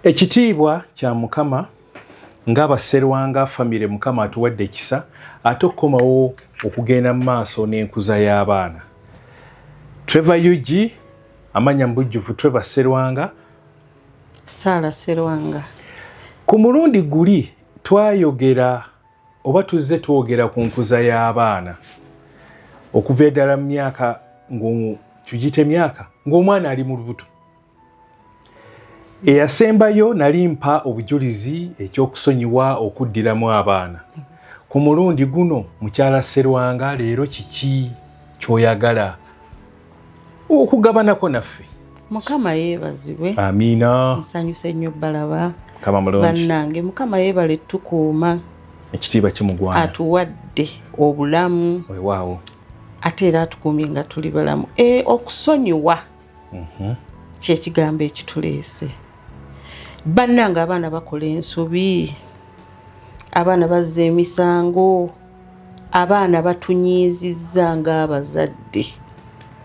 Ekitiibwa kya Mukama ng'abasserwanga famire Mukama atuwadde ekisa ate okukomawo okugenda mu maaso n'enkuza y'abaana. Trevor Yugi amanya mbujjuvu Trevor Sserwanga, Sarah Sserwanga. Ku mulundi guli twayogera oba tuzze twogera ku nkuza y'abaana okuva eddala mu myaka tugite myaka ng'omwana ali mu lubuto. Eyasembayo nali mpa obujulizi ekyokusonyiwa okuddiramu abaana. Ku mulundi guno mukyala Sserwanga leero kiki ky'oyagala okugabanako naffe? Mukama yeebazibwe. Amiina. Nsanyuse nnyo balaba. Mukama mulungi. Bannange Mukama yeebale tukuuma. Ekitiibwa kimugwana. Atuwadde obulamu. Weewaawo. Ate era atukuumye nga tuli balamu. Okusonyiwa. Kye kigambo ekituleese. Bannange abaana bakola ensobi. Abaana bazza emisango. Abaana batunyiizizza ng'abazadde.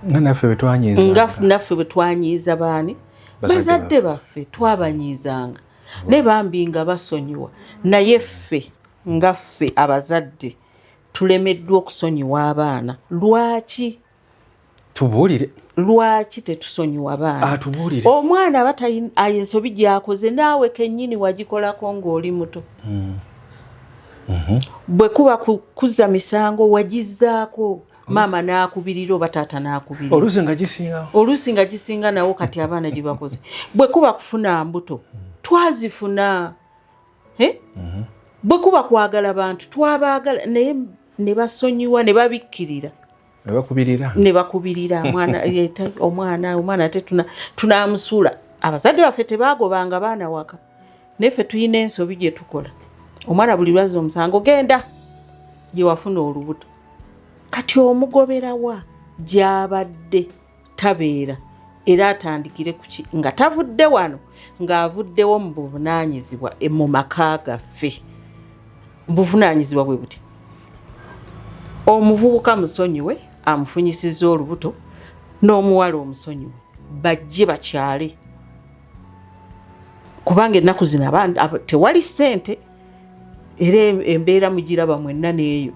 Nga naffe bwe twanyiiza baani? Bazadde baffe twabanyiizanga. Ne bambi nga basonyiwa. Naye ffe nga ffe abazadde tulemeddwa okusonyiwa abaana. Lwaki? Tubuulire. Lwaki tetusonyiwa abaana? Tubuulire. Omwana aba ensobi gy'akoze naawe kennyini wagikolako ng'oli muto. Bwe kuba kuzza misango wagizzaako. Maama n'akubirira oba taata n'akubirira. Oluusi nga gisinga nawo kati abaana gye bakoze. Bwe kuba kufuna mbuto twazifuna. Bwe kuba kwagala bantu twabaagala naye ne basonyiwa ne babikkirira. Ne bakubirira omwana ate tunaamusuula. Abazadde baffe tebaagobanga baana waka. Naye ffe tulina ensobi gye tukola. Omwana buli lwazza omusango genda gye wafuna olubuto. Kati omugoberawa gy'abadde tabeera era atandikire kuki nga tavudde wano ng'avuddewo mu buvunaanyizibwa mu maka gaffe. Buvunaanyizibwa bwe buti. Omuvubuka musonyiwe amufunyisizza olubuto n'omuwala omusonyiwe bajje bakyale. Kubanga ennaku zino tewali ssente era embeera mugiraba mwenna n'eyo.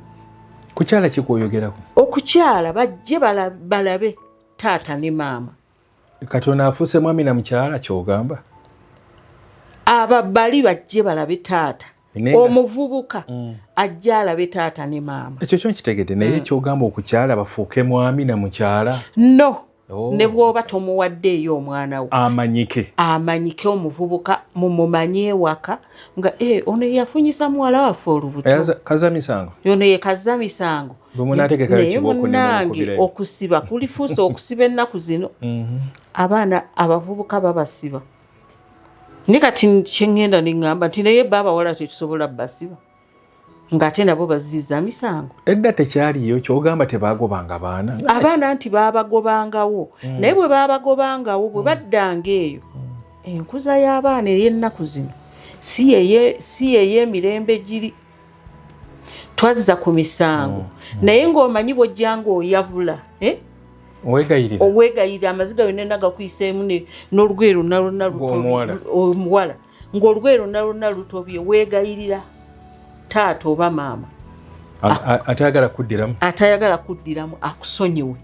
Kukyala kikwoyogerako? Okukyala bajje balabe taata ne maama. Kati ono afuuse mwami na mukyala ky'ogamba? Ababbali bajje balabe taata. Omuvubuka ajje alabe taata ne maama. Ekyo kyo nkitegedde naye ekyogamba okukyala bafuuke mwami na mukyala? No. Ne bw'oba tomuwaddeeyo omwana wo. Amanyike omuvubuka mumumanye ewaka nga ono yafunyisa muwala waffe olubuto. Kazamisango? Ono ye kazamisango. Naye munnange okusiba kulifuuse okusiba ennaku zino. Abaana abavubuka babasiba. Ne kati kyengenda ningamba nti naye baabawala tetusobola basiba. Ng'ate nabo bazizza misango. Edda tekyaliyo kyogamba tebaagobanga baana? Abaana nti baabagobangawo. Naye bwe baabagobangawo bwe baddanga eyo. Enkuza y'abaana ey'ennaku zino si ey'emirembe giri. Twazza ku misango. Naye ng'omanyi bw'ojja ng'oyavula. Oweegayirira amaziga yonna gakuyiseemu n'olugoye lwonna omuwala. Ng'olugoye lwonna lutobye weegayirira taata oba maama. Atayagala kuddiramu akusonyiwe.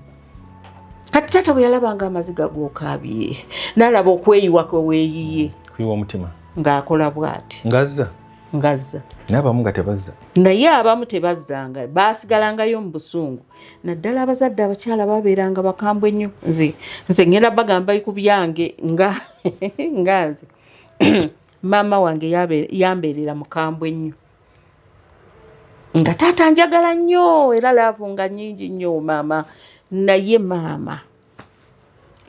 Kati taata bwe yalabanga amaziga g'okaabye n'alaba okweyiwa kwe weeyiye. Kuyiwa omutima. Ng'akola bw'ati. Ngazza. N'abamu nga tebazza. Naye abamu tebazzanga baasigalangayo mu busungu. Naddala abazadde abakyala babeeranga bakambwe nnyo. Nze ngenda bagamba ku byange nga nze. Maama wange yambeerera mukambwe nnyo. Nga taata njagala nnyo era laavu nga nnyingi nnyo maama. Naye maama.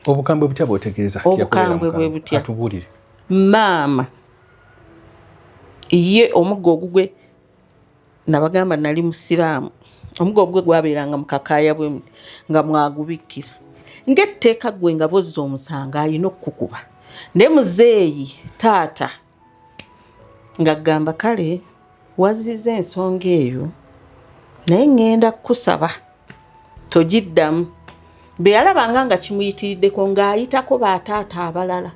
Obukambwe butya bw'otegeeza? Obukambwe bwe butya. Atubuulire. Maama. Ye omuggo ogugwe nabagamba nali musiraamu. Omuggo ogugwe gwabeeranga mu kakaaya bwe nga mwagubikkira. Ng'etteeka gwe nga bozza omusango alina okukukuba. Ne muzeeyi taata ng'agamba kale wazizza ensonga eyo naye ngenda kukusaba togiddamu. Bwe yalabanga nga kimuyitiriddeko ng'ayitako bataata abalala.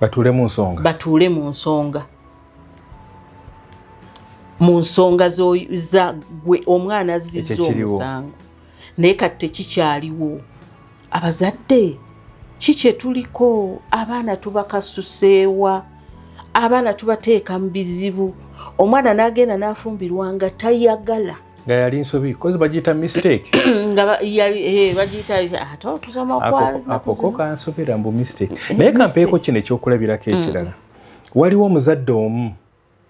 batuule mu nsonga, batuule mu nsonga, mu nsonga za gwe omwana azizza omusango naye kati tekikyaliwo. Abazadde kiki tuliko? Abaana tubakasuseewa, abaana tubateeka mu bizibu. Omwana n'agenda n'afumbirwa nga tayagala, nga yali nsobi kozi bagiyita mistake nga bagiyita ate otusoma ako kansobera mbu mistake. Naye kampeeko kino ekyokulabirako ekirala. Waliwo omuzadde omu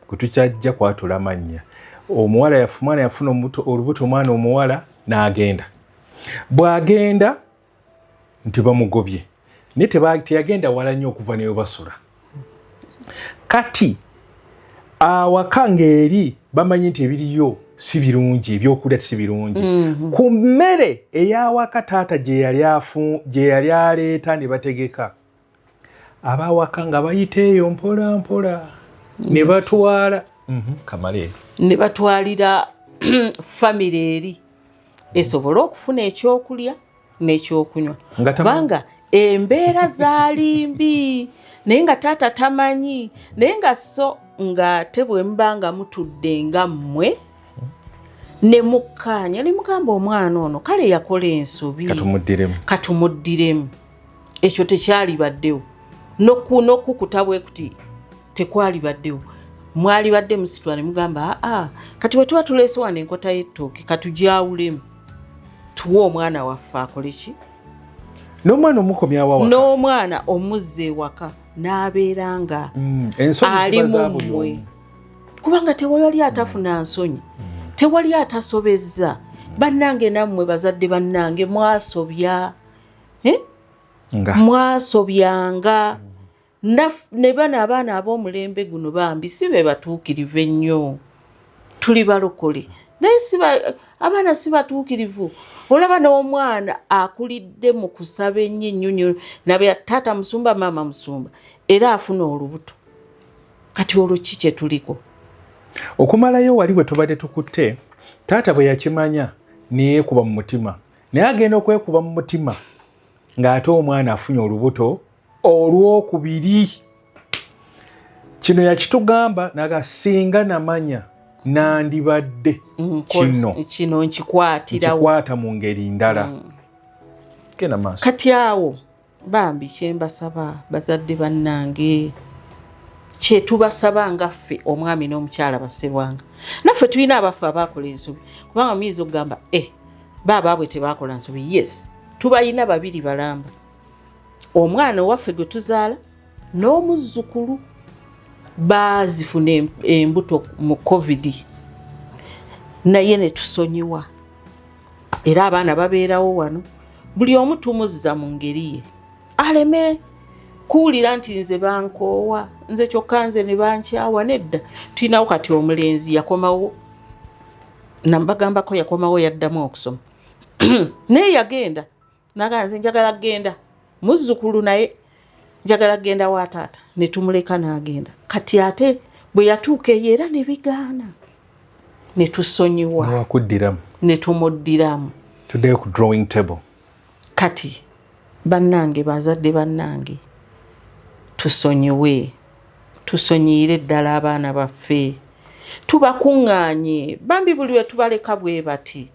kutukyajja kwatula mannya, omwana yafuna olubuto, omwana omuwala n'agenda. Bw'agenda nti bamugobye naye teyagenda wala nnyo okuva neyo basula. Kati awaka ng'eri bamanyi nti ebiriyo si birungi, ebyokulya si birungi. Ku mmere eyawaka taata gye yali aleeta ne bategeka, abawaka nga bayita eyo mpola mpola ne batwala kamale ne batwalira famire eri esobole okufuna ekyokulya n'ekyokunywa, kubanga embeera zaali mbi naye nga taata tamanyi, naye nga so nga tebwe mbanga mutudde nga mmwe ne mukkaanya ne mugamba omwana ono kale yakola ensobi katumuddiremu. Ekyo tekyali baddewo, n'okukutabwe kuti tekwali baddewo, mwali badde musitula ne mugamba kati bwe tuba tuleese wano enkota y'ettooke katujawulemu tuwe omwana waffe akole ki? N'omwana omukomyawo n'omwana omuzza ewaka n'abeera nga ali mumwe, kubanga tewali atafuna nsonyi, tewali atasobezza. Bannange nammwe bazadde bannange mwasobya, mwasobyanga ne bano abaana ab'omulembe guno bambi si be batuukirivu ennyo, tuli balokole naye abaana si batuukirivu. Olaba n'omwana akulidde mu kusaba ennyo ennyonyo nabe taata musumba maama musumba era afuna olubuto. Kati olwo ki kye tuliko? Okumalayo wali bwe tubadde tukutte, taata bwe yakimanya neekuba mu mutima, naye agenda okwekuba mu mutima ng'ate omwana afunye olubuto olwokubiri. Kino yakitugamba naga singa namanya nandibadde kino nkikwata mu ngeri ndala. Genda maaso. Kati awo bambi kyembasaba bazadde bannange, kye tubasaba ngaffe omwami n'omukyala basserwanga, naffe tulina abaffe abakola ensobi, kubanga muyinza okugamba baabaabwe tebaakola nsobi. Yes, tubayina babiri balamba, omwana owaffe gwe tuzaala n'omuzzukulu baazifuna embuto mu COVID, naye ne tusonyiwa era abaana babeerawo wano, buli omu tumuzza mu ngeri ye, aleme kuwulira nti nze bankoowa, nze kyokka nze ne bankyawa. Nedda, tulinawo kati omulenzi yakomawo, nambagambako yakomawo yaddamu okusoma naye yagenda naga nze njagala genda, muzzukulu naye njagala genda wa taata, ne tumuleka n'agenda. Kati ate bwe yatuuka eyo era ne bigaana, ne tusonyiwa ne tumuddiramu. Tuddeyo ku drawing table. Kati bannange, bazadde bannange, tusonyiwe, tusonyiire ddala abaana baffe, tubakuŋŋaanye. Bambi buli we tubaleka bwe bati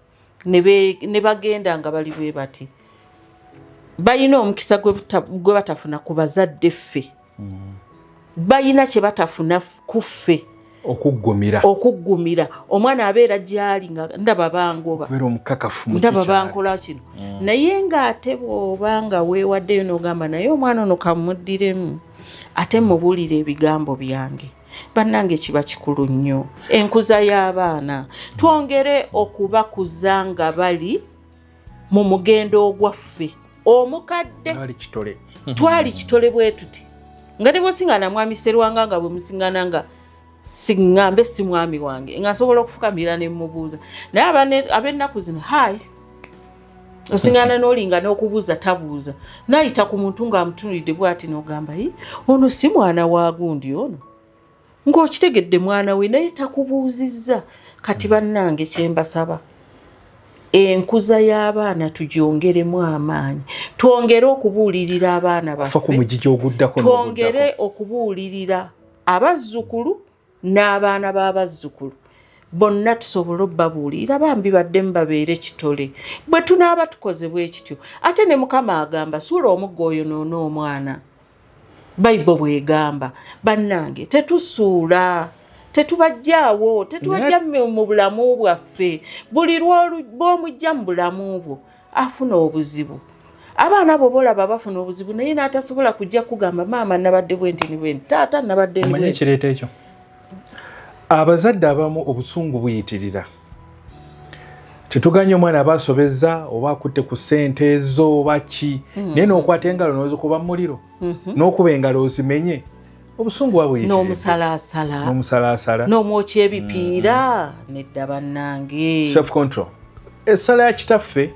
ne bagenda nga bali bwe bati, balina omukisa gwe batafuna ku bazadde ffe, balina kye batafuna ku ffe, okuggumira. Omwana abeera gy'ali nga ndaba bangoba, ndaba bankola kino, naye ng'ate bw'oba nga weewaddeyo n'ogamba naye omwana ono kamuddiremu, ate mubuulire ebigambo byange. Bannange kiba kikulu nnyo enkuza y'abaana, twongere okubakuza nga bali mu mugendo ogwaffe omukadde. Twali kitole bwe tuti nga ne bw'osiŋŋaana mwami Sserwanga nga bwe musiŋŋaana nga siŋŋambe si mwami wange nga nsobola okufukamira ne mubuuza, naye ab'ennaku zino hayi osiŋŋaana n'olinga n'okubuuza tabuuza, n'ayita ku muntu ng'amutunuulidde bw'ati n'ogamba ono si mwana wa gundi ono, ng'okitegedde mwana we naye takubuuzizza. Kati bannange kyembasaba, enkuza y'abaana tugyongeremu amaanyi, twongere okubuulirira abaana baffe, twongere okubuulirira abazzukulu n'abaana b'abazzukulu bonna tusobole obbabuulira bambi baddemu babeere kitole bwe tunaaba tukoze bwe kityo. Ate ne Mukama agamba suula omuggo oyo noona omwana. Bayibuli bw'egamba bannange tetusuula, tetubajjaawo, tetubajja mu bulamu bwaffe. Buli lw'omujja mu bulamu bwo afuna obuzibu. Abaana bo bolaba bafuna obuzibu naye n'atasobola kujja kugamba maama nabadde bwenti ni bwenti, taata nabadde ni bwenti. Omanyi ekireeta ekyo? Abazadde abamu obusungu buyitirira. Tetuganya omwana abasobezza oba akutte ku ssente ezo oba ki, naye n'okwata engalo n'ozikuba mu muliro n'okuba engalo ozimenye, obusungu bwabuyitirira. N'omusalaasala n'omwokya ebipiira nedda bannange. Self control. Essala ya kitaffe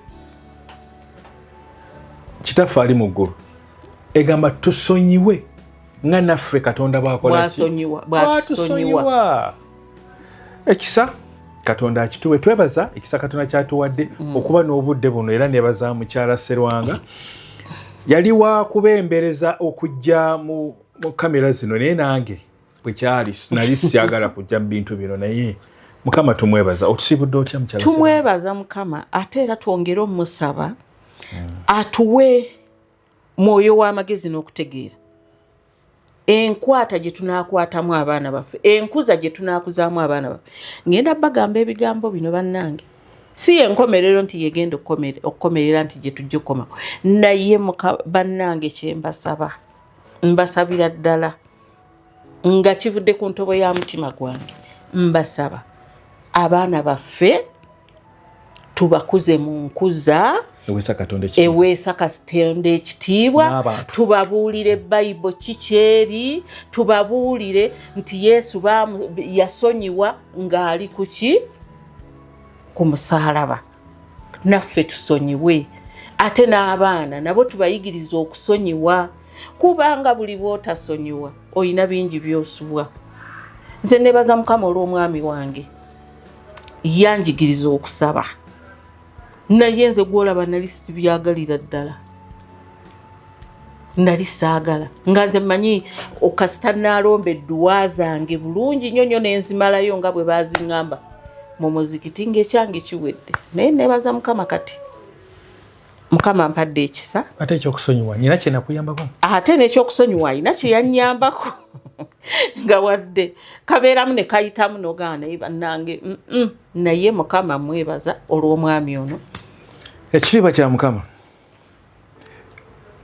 ali mu ggulu egamba tusonyiwe nga naffe Katonda bw'atusonyiwa. Ekisa Katonda akituwe, twebaza ekisa Katonda kyatuwadde okuba n'obudde buno, era nebaza mukyala Sserwanga yali wa kubembereza okujja mu kamera zino, naye nange bwe kyali nali siyagala kujja mu bintu bino, naye Mukama tumwebaza. Otusibudde otya mukyala? Tumwebaza Mukama, ate era twongere omusaba atuwe mwoyo w'amagezi n'okutegeera enkwata gye tunaakwatamu abaana baffe, enkuza gye tunaakuzaamu abaana baffe. Ngenda bagamba ebigambo bino bannange, si enkomerero nti yegenda okukomerera nti gye tujja okoma, naye bannange kyembasaba, mbasabira ddala nga kivudde ku ntobo ya mutima gwange, mbasaba abaana baffe tubakuze mu nkuza eweesa Katonda ekitiibwa, tubabuulire Bayibuli kikyeri, tubabuulire nti Yesu yasonyiwa ng'ali kuki? Ku musaalaba. Naffe tusonyiwe. Ate n'abaana nabo tubayigiriza okusonyiwa, kubanga buli bw'otasonyiwa olina bingi by'osubwa. Nze nebaza Mukama olw'omwami wange yanjigiriza okusaba, naye nze gwolaba nali sibyagalira ddala, nali saagala nga nze mmanyi okasita naalomba edduwa zange bulungi nnyo n'enzimalayo nga bwe baziŋŋamba mu muzikiti ng'ekyange kiwedde. Naye nebaza Mukama kati Mukama ampadde ekisa. Ate ekyokusonyiwa nina kye nakuyambako? Ate n'ekyokusonyiwa alina kye yannyambako nga wadde kabeeramu ne kayitamu n'ogana naye bannange naye Mukama mwebaza olw'omwami ono. Ekitiibwa kya Mukama.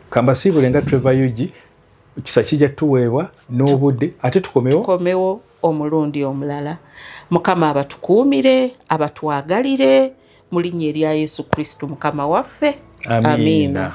Kambasiibule nga Trevor Yugi, kisa kijja tuweebwa n'obudde, ate tukomewo omulundi omulala. Mukama abatukuumire, abatwagalire mu linnya erya Yesu Kristo Mukama waffe. Amiina.